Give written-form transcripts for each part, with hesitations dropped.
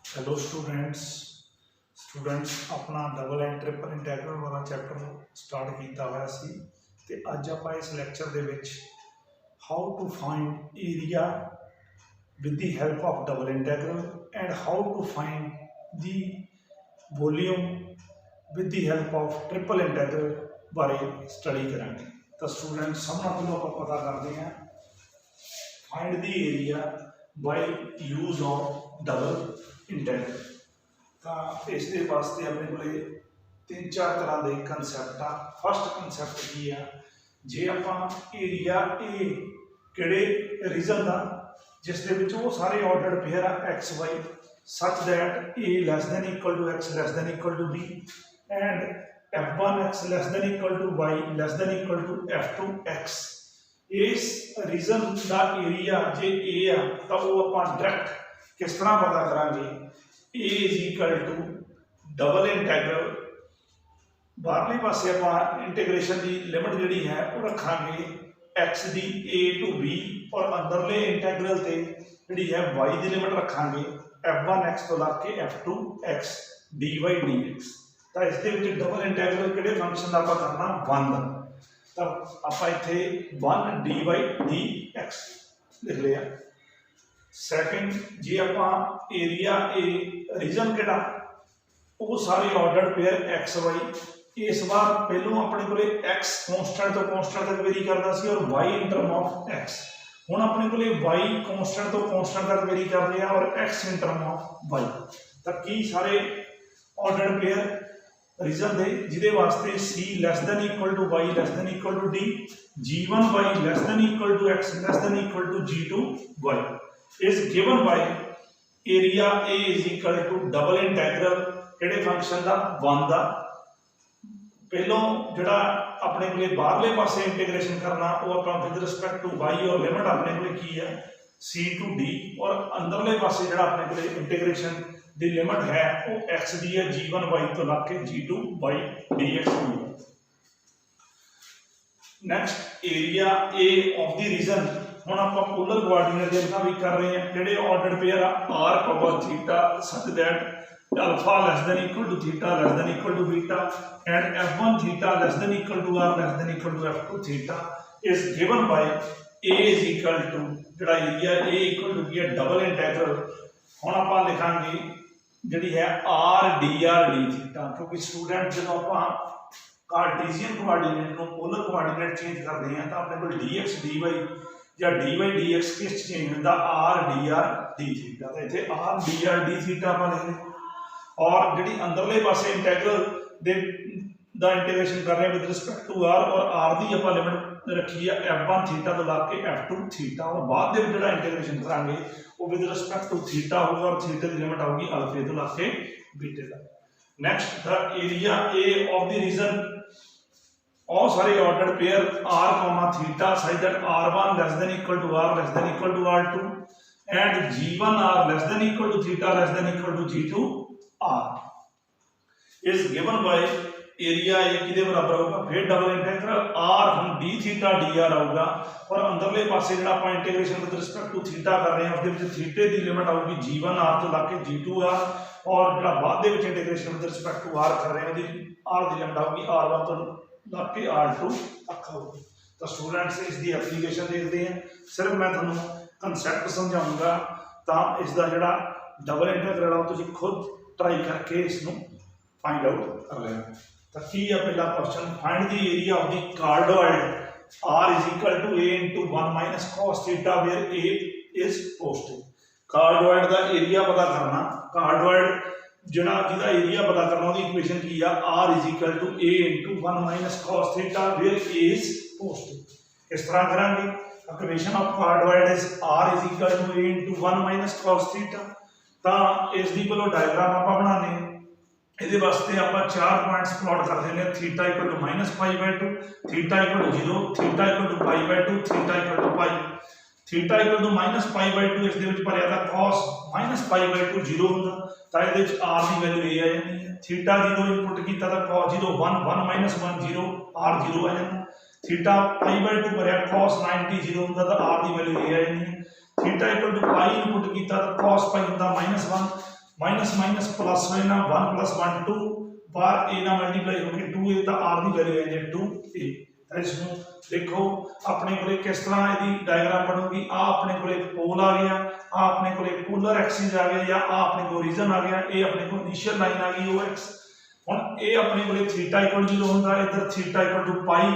Hello students अपना double and triple इंटैगरल वाला chapter start किया हुआ सी ते अज आप इस लैक्चर दे विच how to find area with the help of double integral and how to find the volume with the help of triple integral बारे स्टडी करांगे। तो स्टूडेंट्स सब नाल पहलों आपां पता करते हैं find the area by use of double integral. तो इस वास्ते अपने को तीन चार तरह के कंसैप्ट आ। फर्स्ट कंसैप्ट की है जे आप एरिया ए किहड़े रीजन का जिस दे विच वो सारे ऑर्डर्ड पेयर आ x y such that a less than equal to x less than equal to b and f1 x less than equal to y less than equal to f2 x। इस region का area जे a आ तो वो आप direct किस तरह पता करांगे a is equal to double integral बाहरले पासे आप इंटीग्रेशन की लिमिट जी है वो रखांगे एक्स की ए टू बी और अंदरले इंटैगरल से जी है वाई की लिमिट रखांगे f1 x तो लग के f2 x dy dx। तो इस डबल इंटैगरल किहड़े फंक्शन का आप करना वन का तो आप इत्थे वन dy dx लिख लिया। सैकेंड जी आप एरिया ए रीजन किहड़ा वो सारे ऑर्डर्ड पेयर एक्स वाई इस बार पहलों अपने को एक्स कॉन्स्टेंट तो कॉन्स्टेंट तक वेरी करता सी और Y in term of X हुण अपने को वाई कॉन्स्टेंट तो कॉन्स्टेंट तक वेरी कर रहे हैं और X in term of Y. तो की सारे ऑर्डर्ड पेयर रीजन दे जिहदे वास्ते C less than equal to Y less than equal to D जी1 Y less than equal to x less than equal to जी2 Y is given by area A is equal to double integral किहड़े function का one का पहलों जिहड़ा अपने को बाहरले पासे इंटीग्रेशन करना वो अपना विद रिस्पैक्ट टू वाई और लिमिट अपने को की है सी टू डी और अंदरले पासे जिहड़ा अपने को इंटीग्रेशन दी लिमिट है वो एक्स दी है जी1 वाई तो लग के जी2 y d x d. Next area a of the region हुण आपां पोलर कोआर्डिनेट देखना भी कर रहे हैं जिहड़े ordered pair r comma theta such that alpha less than equal to theta less than equal to beta and f1 theta less than equal to r less than equal to f2 theta is given by a is equal to जिहड़ा area a equal to की है double integral हुण आपां लिखांगे जिहड़ी है r d theta क्योंकि student जो आप कार्टेशियन कोआर्डिनेट को पोलर कोआर्डिनेट चेंज करते हैं तो अपने को dx dy या dy dx किस चेंज होता आर डी थीटा। तो इतने आर डी थीटा आप लिखते और जी अंदरले पासे इंटैगरल दा इंटीग्रेशन कर रहे हैं विद रिस्पैक्ट टू आर और आर की आप लिमिट रखी है f1 थीटा तो लग के f2 थीटा और बाद में जो इंटीग्रेशन करांगे वो विद रिस्पैक्ट टू थीटा होगा और थीटा की लिमिट आएगी अल्फे तो लग के बीटे का। Next the area a of the region all सारे ordered pair r comma theta such that r1 less than equal to r less than equal to r2 and g1 r less than equal to theta less than equal to g2 r is given by area a किदे बराबर होगा फिर double integral r हम d theta dr आऊगा और अंदरले पासे जिहड़ा आप integration with respect to theta कर रहे हैं उसके विच थीटे की लिमिट आऊगी g1 r तो लग के g2 r और जिहड़ा बाद दे विच integration with respect to r कर रहे हैं ओदी r की लिमिट आऊगी r1 तो लग के r2 तक आऊगी। तो स्टूडेंट्स इसकी एप्लीकेशन देखते हैं सिर्फ मैं तुहानूं कंसैप्ट समझाऊंगा तो इसका जिहड़ा डबल इंटीग्रल आ तुसीं खुद ट्राई करके इसनूं फाइंड आउट कर लेना। तो की है पहला question find the area of the cardioid r is equal to a into 1 minus cos theta where a is positive। Cardioid का एरिया पता करना कार्डोइड जिहदा एरिया पता करना उसकी इक्वेशन की है r is equal to a into 1 minus cos theta where a is positive। इस तरह करांगे equation of cardioid is r is equal to a into 1 minus cos theta। तो इसकी पहले डायग्राम आप बनाने ये वास्ते आप चार पॉइंट्स प्लॉट कर देने theta equal to -π/2 theta equal to 0 theta equal to π/2 theta equal to π theta equal to -π/2 इस दे विच भरिया था cos -π/2 0 हुंदा तां इहदे विच r दी वैल्यू a आ जांदी है थीटा 0 इनपुट कीता तां cos 0 1 1 -1 0 r 0 आ जांदा थीटा π/2 भरिया cos 90 0 हुंदा तां r दी वैल्यू a आ जांदी है theta equal to pi input किया तो cos पाई होता -1 माइनस माइनस प्लस हो जाना 1 + 1 2 बार ए ना मल्टीप्लाई होकर 2a तो आर की वैल्यू है 2a। इसमें देखो अपने को किस तरह यदि डायग्राम बनूगी। आ अपने को पोल आ गया, आ अपने को पोलर एक्सिस आ गया, या आ अपने को ओरिजिन आ गया, ये अपने को इनिशियल लाइन आ गई OX। हम ये अपने को थीटा = 0 होता है, इधर थीटा = पाई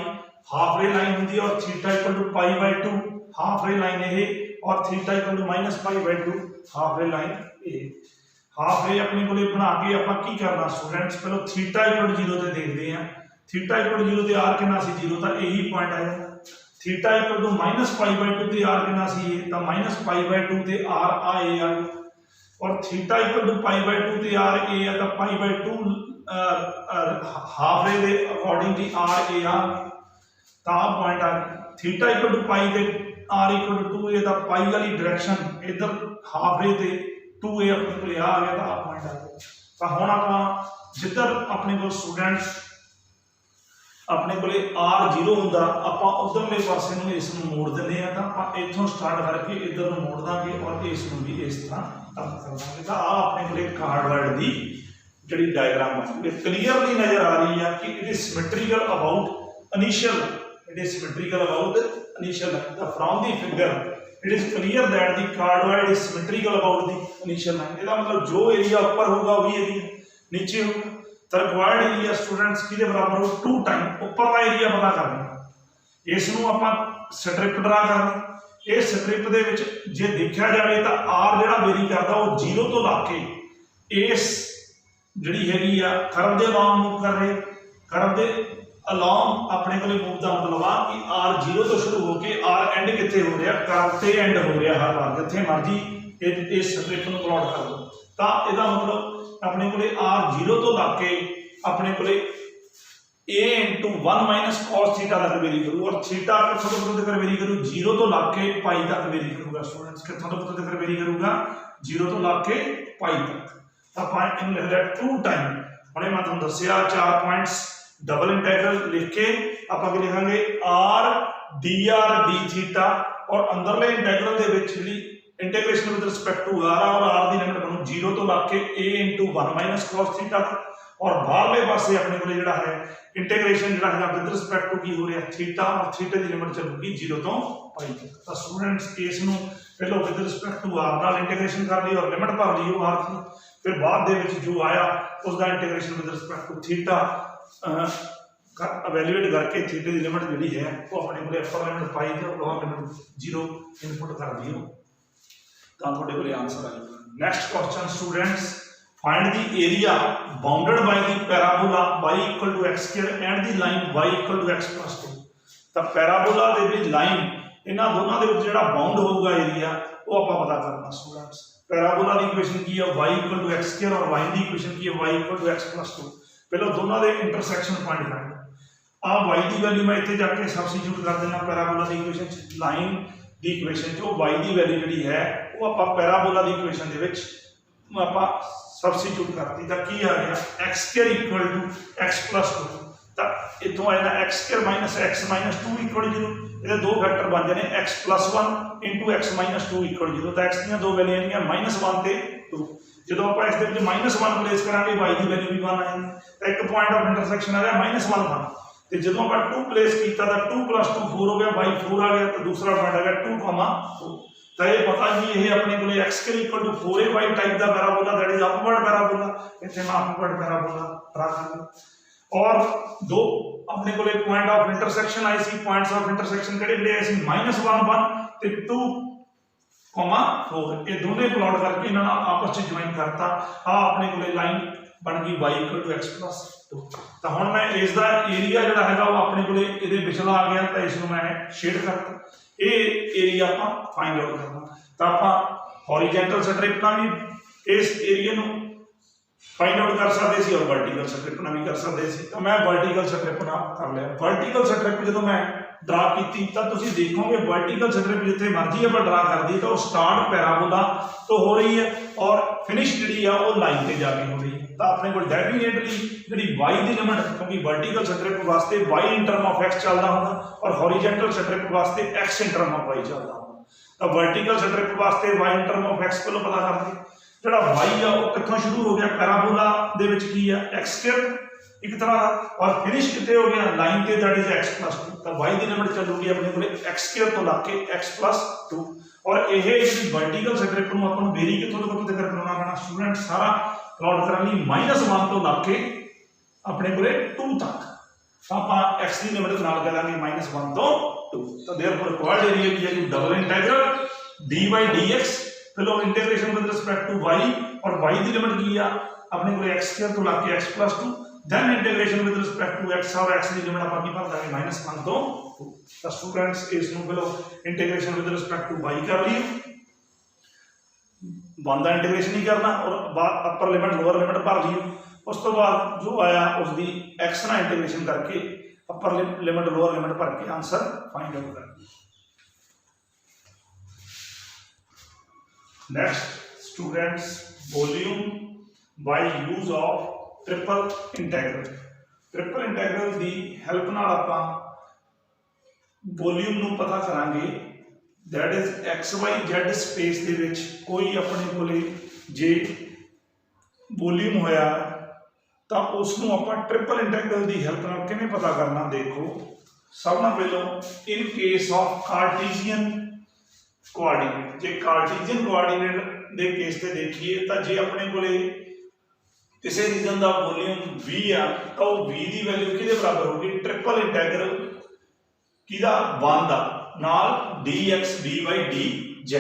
हाफ रे लाइन होती है, और थीटा = π/2 हाफ रे लाइन है, और थीटा = -π/2 हाफ रे लाइन ए। हाफ रे अपने को बना के आप की करना स्टूडेंट्स, पहले थीटा = 0 ते देखते हैं। थीटा = 0 ते आर कितना सी 0, तो यही पॉइंट आया। थीटा = -π/2 ते आर कितना सी ए, तो -π/2 ते आर आ ए आ गया। और थीटा = π/2 ते आर ए है, तो π/2 हाफ रे दे अकॉर्डिंगली आर ए आ ता पॉइंट आ गया। थीटा = π ते आर = 2a, तो पाई वाली डायरेक्शन इधर हाफ रे ते 2a अपने को आ गया, तो आ पॉइंट आ गया। तो हुण आपां जिधर अपने को स्टूडेंट्स अपने को आर 0 होंदा, आपां उधरले पासे नूं इस नूं मोड़ दिंदे आ, तां आपां इत्थों स्टार्ट करके इधर नूं मोड़ दांगे और इस नूं भी इस तरह तब कर दांगे। तो आ अपने को कार्डवर्ड दी जिहड़ी डायग्राम है क्लीयरली नजर आ रही है कि it is symmetrical about initial, it is symmetrical about initial line. From the figure it is clear that the cardioid is symmetrical about the initial line. इसका मतलब जो एरिया ऊपर होगा वही एरिया नीचे होगा। तो रिक्वायर्ड एरिया स्टूडेंट्स किहदे बराबर हो 2 टाइम ऊपर का एरिया पता करना। इस नूं आपां स्ट्रिप ड्रा करना। इस स्ट्रिप दे विच जे देखा जाए तो आर जिहड़ा वेरी करदा वो 0 तो लाके इस जिहड़ी हैगी आ कर्व दे अलोंग मूव कर रहे, कर्व दे अलोंग अपने को मूव का मतलब आ कि आर 0 तो शुरू होकर आर एंड कितने हो रहा, कर्व से एंड हो रहा हर बार जिथे मर्जी इस स्ट्रिप को प्लॉट कर दो। तो यदा मतलब अपने को आर 0 तो लाके अपने को a × 1 - cos थीटा तक वेरी करू, और थीटा कितों तक वेरी करू 0 तो लाके पाई तक वेरी करूगा। स्टूडेंट्स कितों तक वेरी करूगा 0 तो लाके पाई तक। तो पॉइंट इन लिख लिया 2 टाइम। हमने मैं तुहानू दस्सिया 4 पॉइंट्स डबल इंटैग्रल लिख के आप लिखांगे r dr d थीटा, और अंदरले इंटैग्रल दे विच जिहड़ी integration with respect to r और r दी लिमिट बनू 0 तो लाके a × 1 - cos थीटा, और बाहरले पासे अपने को जिहड़ा है इंटीग्रेशन जिहड़ा है विद रिस्पेक्ट टू की हो रहा थीटा, और थीटा दी लिमिट चलूगी 0 तो पाई तक। तो स्टूडेंट्स केस नूं पहलो विद रिस्पेक्ट टू r नाल इंटीग्रेशन कर ली और लिमिट भर ली r की, फिर बाद दे विच जो आया उसका integration with respect to theta evaluate करके थीटे की लिमिट जी है वो अपने को अपर लिमिट पाई थी और लोअर लिमिट 0 इनपुट कर दियो तो थोड़े को आंसर आएगा। Next question students, find the area bounded by the parabola y = x² and the line y = x + 2। तो पैराबोला दे विच लाइन इन्हां दोनों दे विच जिहड़ा बाउंड होगा एरिया वो आपां पता करना। स्टूडेंट्स पैराबोला की इक्वेशन की है y = x² और लाइन की इक्वेशन की है y = x + 2। पहले दोनों के इंटरसैक्शन फाइंड करना। आ y की वैल्यू मैं इत्थे जाके सबस्टिट्यूट कर देना पैराबोला की इक्वेशन, लाइन की इक्वेशन जो y की वैल्यू जी है वो आप पैराबोला की इक्वेशन के आप सबस्टिट्यूट करती तो की आ गया x² = x + 2। तो इतों आया x² - x - 2 = 0। ये दो फैक्टर बन जाने x + 1 × x - 2 = 0। तो x दी दो वैल्यू आएंगी -1 ते 2। जो आप इस -1 प्लेस करेंगे y की वैल्यू भी 1 आएगी। तो एक पॉइंट ऑफ इंटरसेक्शन आ गया -1 1। तो जो आप 2 प्लेस किया तो 2 + 2 4 हो गया, y 4 आ गया। तो दूसरा पॉइंट आ गया 2, 4। तो ये पता ही ये अपने को x² = 4a टाइप का parabola that is upward parabola. इतने मैं अपवर्ड पैराबोला ड्रा कर और दो अपने को पॉइंट ऑफ इंटरसेक्शन आई सी। पॉइंट्स ऑफ इंटरसेक्शन केड़े आए सी -1 1 ते 2, 4। ये दोनों प्लॉट करके इन्होंने आपस में ज्वाइन करता। आ अपने को लाइन बन गई y = x + 2। तो हुण मैं इसका एरिया जिहड़ा हैगा वो अपने को ये पिछला आ गया तो इसको मैं शेड करता। ये एरिया आप फाइंड आउट करना। तो आप हॉरिजेंटल स्ट्रिप नाल भी इस एरिया नूं फाइंड आउट कर सकते सी और वर्टिकल स्ट्रिप नाल भी कर सकते सी। तो मैं वर्टिकल स्ट्रिप नाल कर लिया। वर्टिकल स्ट्रिप जो मैं ड्रा की तो तुम देखोगे वर्टिकल स्ट्रिप जिथे मर्जी आप ड्रा कर दी तो स्टार्ट पैराबोला तो हो रही है और फिनिश जी वो लाइन से जाके हो रही है। तो अपने को डेफिनेटली जी वाई की लिमिट, क्योंकि वर्टिकल स्ट्रिप वास्ते y in term of x चलता होगा और हॉरिजेंटल स्ट्रिप वास्ते x in term of y चलता होगा। तो वर्टिकल स्ट्रिप वास्ते y in term of x पहले पता कर दी। ਜਿਹੜਾ y ਆ ਉਹ ਕਿੱਥੋਂ ਸ਼ੁਰੂ ਹੋ ਗਿਆ, ਪੈਰਾਬੋਲਾ ਦੇ ਵਿੱਚ ਕੀ ਆ x ਸਕੁਅਰ ਇੱਕ ਤਰ੍ਹਾਂ ਦਾ, ਔਰ ਫਿਨਿਸ਼ ਕਿੱਥੇ ਹੋ ਗਿਆ ਲਾਈਨ ਤੇ, ਦੈਟ ਇਜ਼ x + 2। ਤਾਂ y ਦੀ ਲਿਮਿਟ ਚੱਲੂਗੀ ਆਪਣੇ ਕੋਲੇ x ਸਕੁਅਰ ਤੋਂ ਲਾ ਕੇ x + 2। ਔਰ ਇਹ ਜਿਹੜੀ ਵਰਟੀਕਲ ਸਟ੍ਰਿਪ ਨੂੰ ਆਪਾਂ ਨੂੰ ਵੇਰੀ ਕਿੱਥੋਂ ਤੋਂ ਕਿੱਥੇ ਤੱਕ ਬਣਾਉਣਾ ਪੈਣਾ ਸਟੂਡੈਂਟ, ਸਾਰਾ ਪਲਾਟ ਕਰਨ ਲਈ -1 ਤੋਂ ਲਾ ਕੇ ਆਪਣੇ ਕੋਲੇ 2 ਤੱਕ। ਤਾਂ ਆਪਾਂ x ਦੀ ਲਿਮਿਟ ਨਾਲ ਕਰਾਂਗੇ -1 ਤੋਂ 2। ਤਾਂ देयरफॉर रिक्वायर्ड एरिया की है डबल इंटीग्रल dy dx, फिर integration with respect to y, और y की लिमिट की है अपने को x स्क्वायर तो ला के x + 2, then integration with respect to x, और x की लिमिट ਆਪਾਂ ਕੀ ਭਰ ਦਾਂਗੇ -1 ਤੋਂ 2। ਤਾਂ ਸਟੂਡੈਂਟਸ ਇਸ ਨੂੰ ਪਹਿਲਾਂ integration with respect to y कर लिए, 1 ਦਾ इंटीग्रेशन ही करना और बाद अपर लिमिट लोअर लिमिट भर ਲਈ। उस तो बाद जो आया उसकी x ਨਾਲ इंटीग्रेशन करके अपर लिमिट लोअर लिमिट भर के आंसर फाइंड आउट कर। Next students, volume by use of triple integral. Triple integral की हेल्प नाल आपां वॉल्यूम नूं पता करांगे, that is x Y Z space दे विच कोई अपने कोले जे वॉल्यूम होया तो उसनूं आपां ट्रिपल इंटीग्रल की हेल्प नाल किवें पता करना। देखो सब नाल पहलों in case of Cartesian coordinate, जे कार्टीजियन कोआर्डीनेट दे केस ते देखिए तो जे अपने कोले किसी रीजन का वॉल्यूम v आ तो v की वैल्यू किहदे बराबर होगी, ट्रिपल इंटीग्रल किहदा 1 दा नाल dx dy dz।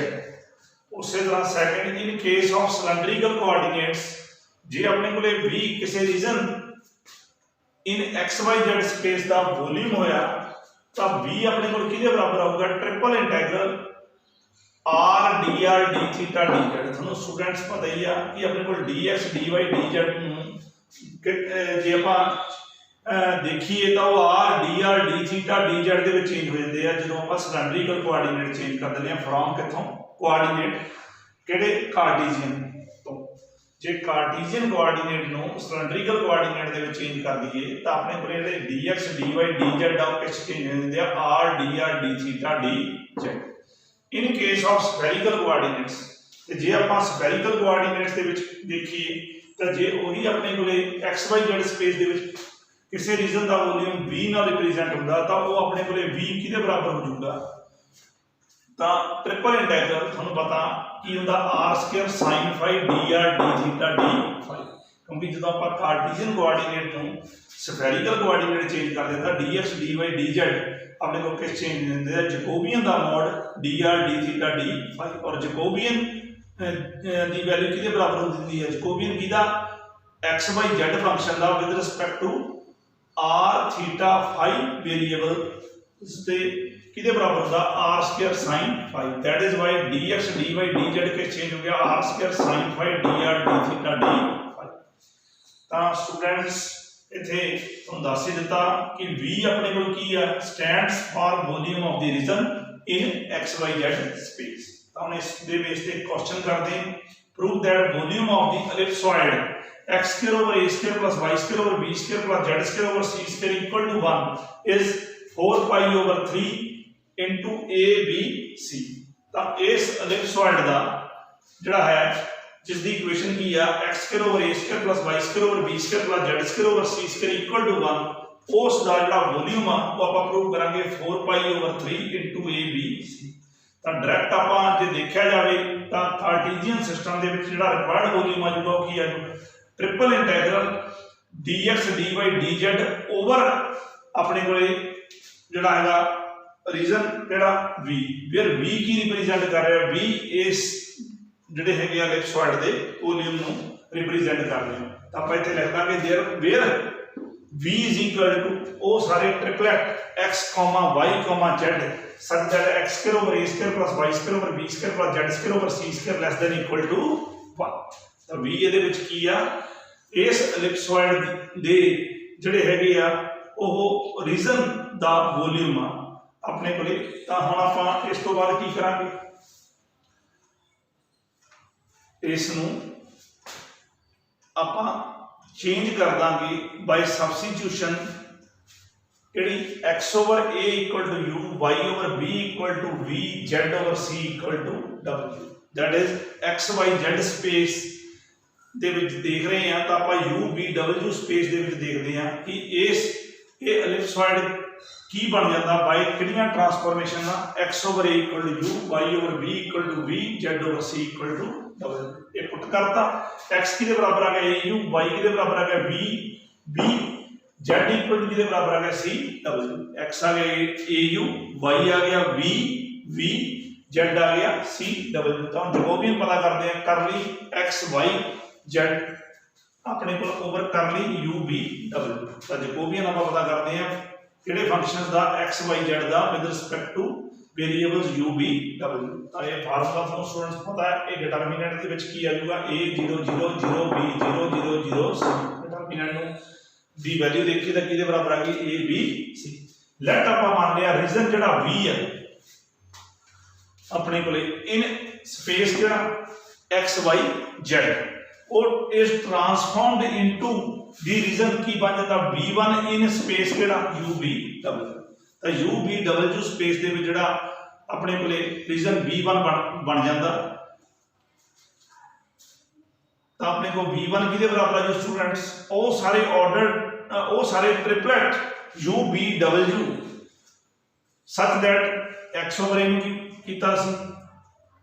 उस तरह second in case of cylindrical coordinates, जे अपने को v किसी रीजन इन xyz स्पेस का वॉल्यूम होया तो v अपने को किहदे बराबर आऊगा, triple integral r dr dθ dz। थानू स्टूडेंट्स पता ही है कि अपने को dx dy dz जे आप देखिए तो r dr dθ dz दे विच चेंज हो जाते हैं जो आप सिलेंड्रिकल कोआर्डीनेट चेंज कर देते हैं फ्रॉम कितों कोआर्डीनेट किहड़े कार्टीजियन तो। जे कार्टीजियन कोआर्डीनेट नो सिलेंड्रिकल कोआर्डीनेट दे विच चेंज कर दईए तो अपने को जिहड़े dx dy dz आ किस चेंज हो जाते हैं r dr dθ dz। In case of spherical coordinates, ते जे आपां स्फेरिकल कोआर्डीनेट्स दे विच देखिए तो जे वही अपने कोले एक्स वाई जेड स्पेस दे विच किसी रीजन का वॉल्यूम v नाल रिप्रेजेंट हुंदा तो वो अपने कोले v किहदे बराबर हो जाऊगा, तो ट्रिपल इंटीग्रल थानू पता की हुंदा r² sin phi dr dθ dϕ। क्योंकि जो आप कार्टीजियन कोआर्डीनेट नूं स्फेरिकल कोआर्डीनेट चेंज कर देता dx dy dz अपने को किस चेंज देंदे हैं, जैकोबियन का मॉड dr dθ dϕ, और जैकोबियन दी वैल्यू किहदे बराबर होंदी है, जैकोबियन किहदा x y z फंक्शन का with respect to r theta phi variable से किहदे बराबर होंदा r² sin phi, that is why dx dy dz के चेंज हो गया r² sin phi dr dθ dϕ। तो स्टूडेंट्स इत्थे तुहानूं दस ही दिता कि v अपने कोल की है stands for volume of the region in xyz space. तो हम इस दे बेस पे क्वेश्चन करते हैं, prove that volume of the ellipsoid x² over a² plus y² over b² plus z² over c² equal to 1 is 4 pi over 3 into a b c। तो इस ellipsoid का जिहड़ा है जिसकी इक्वेशन की है x² over a² plus y² over b² plus z² over c² equal to 1, उस दा जिहड़ा वॉल्यूम आ वो आपां प्रूव करांगे 4 pi over 3 into a b c। तो डायरेक्ट आपां जे देखा जाए तो कार्टीजियन सिस्टम दे विच जिहड़ा रिक्वायर्ड वॉल्यूम आ जाऊगा की है triple integral dx dy dz over अपने कोले जिहड़ा हैगा रीजन जिहड़ा v, वेयर v की रिप्रेजेंट कर रहा है, v इस ਜਿਹੜੇ ਹੈਗੇ ਆ ਐਲਿਪਸॉइड ਦੇ ਵੋਲਿਊਮ ਨੂੰ ਰਿਪਰੈਜ਼ੈਂਟ ਕਰਦੇ ਹਾਂ। ਤਾਂ ਆਪਾਂ ਇੱਥੇ ਲਿਖ ਦਾਂਗੇ there where v is equal to ਉਹ ਸਾਰੇ ਟ੍ਰਿਪਲੇਟ x, y, z such that x² over a² plus y² over b² plus z² over c² less than equal to 1। ਤਾਂ v ਇਹਦੇ ਵਿੱਚ ਕੀ ਆ, ਇਸ ਐਲਿਪਸॉइड ਦੇ ਜਿਹੜੇ ਹੈਗੇ ਆ ਉਹ ਰੀਜਨ ਦਾ ਵੋਲਿਊਮ ਆ ਆਪਣੇ ਕੋਲੇ। ਤਾਂ ਹੁਣ ਆਪਾਂ ਇਸ ਤੋਂ ਬਾਅਦ ਕੀ ਕਰਾਂਗੇ, इसनूं आपां चेंज कर दांगे बाय सबस्टिट्यूशन किहड़ी x over a equal to u, y over b equal to v, z over c equal to w। That is x Y Z space ਦੇ ਵਿੱਚ ਦੇਖ ਰਹੇ ਹਾਂ ਤਾਂ ਆਪਾਂ u v w ਸਪੇਸ ਦੇ ਵਿੱਚ ਦੇਖਦੇ ਹਾਂ ਕਿ ਇਹ ਐਲਿਪਸੋਇਡ ਕੀ ਬਣ ਜਾਂਦਾ ਬਾਈ ਕਿਹੜੀਆਂ ਟ੍ਰਾਂਸਫਾਰਮੇਸ਼ਨ ਨਾਲ x over a equal to u y over b equal to v z over c equal to w ਇਹ ਪੁੱਟ ਕਰਤਾ x ਕਿਹਦੇ ਬਰਾਬਰ ਆ ਗਿਆ au y ਕਿਹਦੇ ਬਰਾਬਰ ਆ ਗਿਆ v b z equal to ਕਿਹਦੇ ਬਰਾਬਰ ਆ ਗਿਆ c w x ਆ ਗਿਆ au y ਆ ਗਿਆ v v z ਆ ਗਿਆ c w ਤਾਂ ਜੈਕੋਬੀਅਨ ਪਤਾ ਕਰਦੇ ਆ ਕਰ ਲਈ x y z अपने को ओवर कर ली u v w तो जैकोबियन आप पता करते हैं किहड़े फंक्शंस दा x y z दा with respect two variables u v w तो ये फार्मूला ਤੁਹਾਨੂੰ स्टूडेंट्स पता है ये डिटरमिनेंट ਦੇ ਵਿੱਚ ਕੀ ਆ ਜਾਊਗਾ a 0 0 0 b 0 0 0 c डिटरमिनेंट ਨੂੰ ਦੀ ਵੈਲਿਊ ਦੇਖੀ ਤਾਂ ਕਿਹਦੇ ਬਰਾਬਰ ਆ ਗਈ a b c ਲੈਟ ਆਪਾਂ ਮੰਨ ਲਿਆ ਰੀਜਨ ਜਿਹੜਾ v ਹੈ ਆਪਣੇ ਕੋਲੇ ਇਨ ਸਪੇਸ ਜਿਹੜਾ x y z और is transformed into the region की बन जाता v1 in space केड़ा u v w तो u v w space दे विच जेड़ा अपने कोले region v1 बन जाता तो अपने को v1 किदे बराबर है जो स्टूडेंट्स ओ सारे ऑर्डर ओ सारे triplet u v w such that x over a नु कीता सी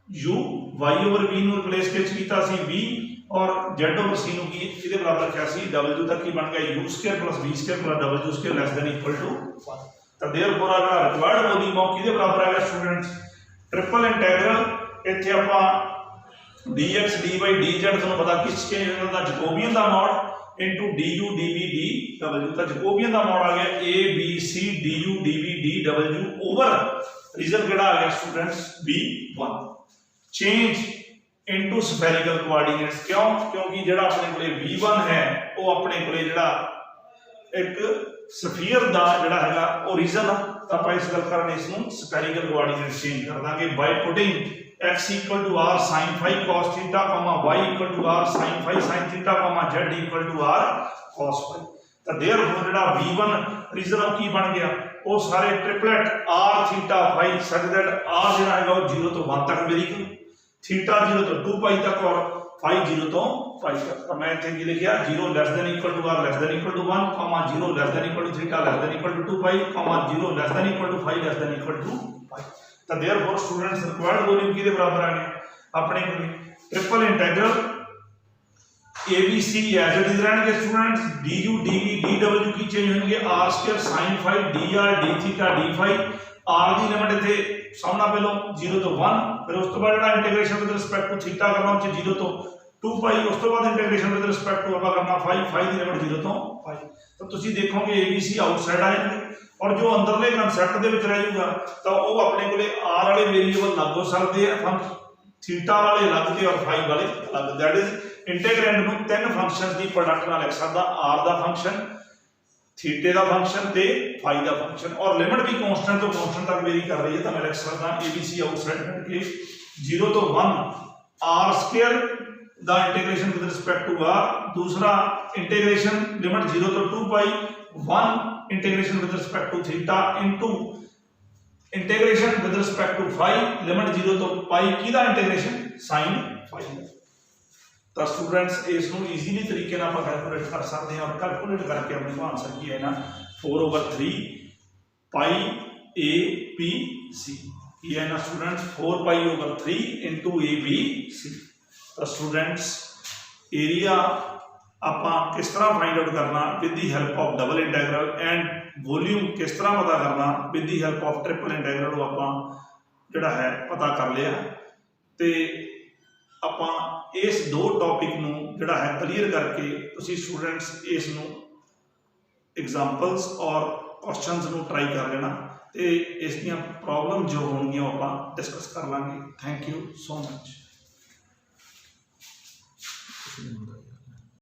u y over v नु रिप्लेस कीता सी v और z over c ਨੂੰ ਕੀ ਇਹਦੇ ਬਰਾਬਰ ਰੱਖਿਆ ਸੀ w ਤੱਕ ਕੀ ਬਣ ਗਿਆ u square plus v square plus w square less than equal to 1 ਤਾਂ देयरफॉर ਆਗਾ ਰਿਕੁਆਇਰਡ ਵੋਲਿਊਮ ਆਫ ਕਿਹਦੇ ਬਰਾਬਰ ਆ ਗਿਆ ਸਟੂਡੈਂਟਸ ਟ੍ਰਿਪਲ ਇੰਟੀਗਰਲ ਇੱਥੇ ਆਪਾਂ dx dy dz ਤੁਹਾਨੂੰ ਪਤਾ ਕਿਸ ਕੇ ਦਾ ਜੈਕੋਬੀਅਨ ਦਾ mod into du dv dw ਤਾਂ ਜੈਕੋਬੀਅਨ ਦਾ ਮੋਡ ਆ ਗਿਆ a b c du dv dw over reason ਕਿਹੜਾ ਆ ਗਿਆ students v1 change into spherical coordinates क्यों क्योंकि जेड़ा अपने कोले v1 है वो अपने कोले जेड़ा एक स्फीयर दा जेड़ा हैगा वो रीजन तो आप इस गल करने इसनु स्फेरिकल कोऑर्डिनेट्स चेंज कर दांगे by putting x equal to r sin phi cos theta y equal to r sin phi sin theta z equal to r cos phi तो देयरफॉर जेड़ा v1 रीजन ऑफ की बन गया वो सारे triplet r theta phi such that r जेड़ा हैगा वो 0 तो 1 तक वेरी कर थीटा 0 तो 2 पाई तक और phi 0 तो पाई तक तो मैं इथे की लिखिया 0 less than equal to r less than equal to 1 0 less than equal to theta less than equal to 2 pi 0 less than equal to phi less than equal to pi तो देयरफॉर स्टूडेंट्स रिक्वायर्ड वॉल्यूम किदे बराबर आ गया अपने को triple integral abc as it is रहेंगे students du dv dw की change होंगे r² sin phi dr d theta d phi r ਦੀ ਲਿਮਟ ਇੱਥੇ ਸਾਹਮਣਾ ਪਹਿਲਾਂ 0 ਤੋਂ 1 ਫਿਰ ਉਸ ਤੋਂ ਬਾਅਦ ਜਿਹੜਾ integration with respect to theta ਕਰਨਾ ਉਹ 0 ਤੋਂ 2 ਪਾਈ ਉਸ ਤੋਂ ਬਾਅਦ ਇੰਟੀਗ੍ਰੇਸ਼ਨ ਵਿਦ ਰਿਸਪੈਕਟ ਟੂ ਆਪਾਂ ਕਰਨਾ phi ਦੀ ਲਿਮਟ 0 ਤੋਂ ਪਾਈ ਤਾਂ ਤੁਸੀਂ ਦੇਖੋਗੇ ABC ਆਊਟਸਾਈਡ ਆਏਗਾ ਔਰ ਜੋ ਅੰਦਰਲੇ ਕਨਸੈਪਟ ਦੇ ਵਿੱਚ ਰਹਿ ਜਾਊਗਾ ਤਾਂ ਉਹ ਆਪਣੇ ਕੋਲੇ r ਵਾਲੇ ਵੇਰੀਏਬਲ ਲੱਗ ਹੋ ਸਕਦੇ ਆ ਥੀਟਾ ਵਾਲੇ ਅਲੱਗ ਤੇ ਔਰ phi ਵਾਲੇ ਅਲੱਗ ਦੈਟ ਇਜ਼ ਇੰਟੀਗ੍ਰੈਂਡ ਨੂੰ ਤਿੰਨ ਫੰਕਸ਼ਨਸ ਦੀ ਪ੍ਰੋਡਕਟ ਨਾਲ ਲਿਖ ਸਕਦਾ r ਦਾ ਫੰਕਸ਼ਨ थीटे का फंक्शन ते phi का फंक्शन और लिमिट भी कांस्टेंट तो कांस्टेंट तक वेरी कर रही है तो मैं लिख सकता ABC आउटसाइड करके 0 तो 1 r² दा integration with respect to r दूसरा इंटीग्रेशन लिमिट 0 तो 2 pi 1 integration with respect to theta into integration with respect to phi limit 0 तो पाई किदा इंटीग्रेशन sin phi तो स्टूडेंट्स इसको इजीली तरीके ना आप कैलकुलेट कर सकते हैं और कैलकुलेट करके अपने को आंसर की है ना 4/3 पाई ए बी सी ये है ना students 4π/3 into A B C तो स्टूडेंट्स एरिया आप किस तरह फाइंड आउट करना with the help of double integral and volume किस तरह पता करना with the help of triple integral आप जोड़ा है पता कर लिया तो ਆਪਾਂ ਇਸ ਦੋ ਟੌਪਿਕ ਨੂੰ ਜਿਹੜਾ ਹੈ ਕਲੀਅਰ ਕਰਕੇ ਤੁਸੀਂ ਸਟੂਡੈਂਟਸ ਇਸ ਨੂੰ ਐਗਜ਼ਾਮਪਲਸ ਔਰ ਕੁਐਸਚਨਸ ਨੂੰ ਟਰਾਈ ਕਰ ਲੈਣਾ ਤੇ ਇਸ ਦੀਆਂ ਪ੍ਰੋਬਲਮ ਜੋ ਹੋਣਗੀਆਂ ਆਪਾਂ ਡਿਸਕਸ ਕਰ ਲਾਂਗੇ ਥੈਂਕ ਯੂ ਸੋ ਮਚ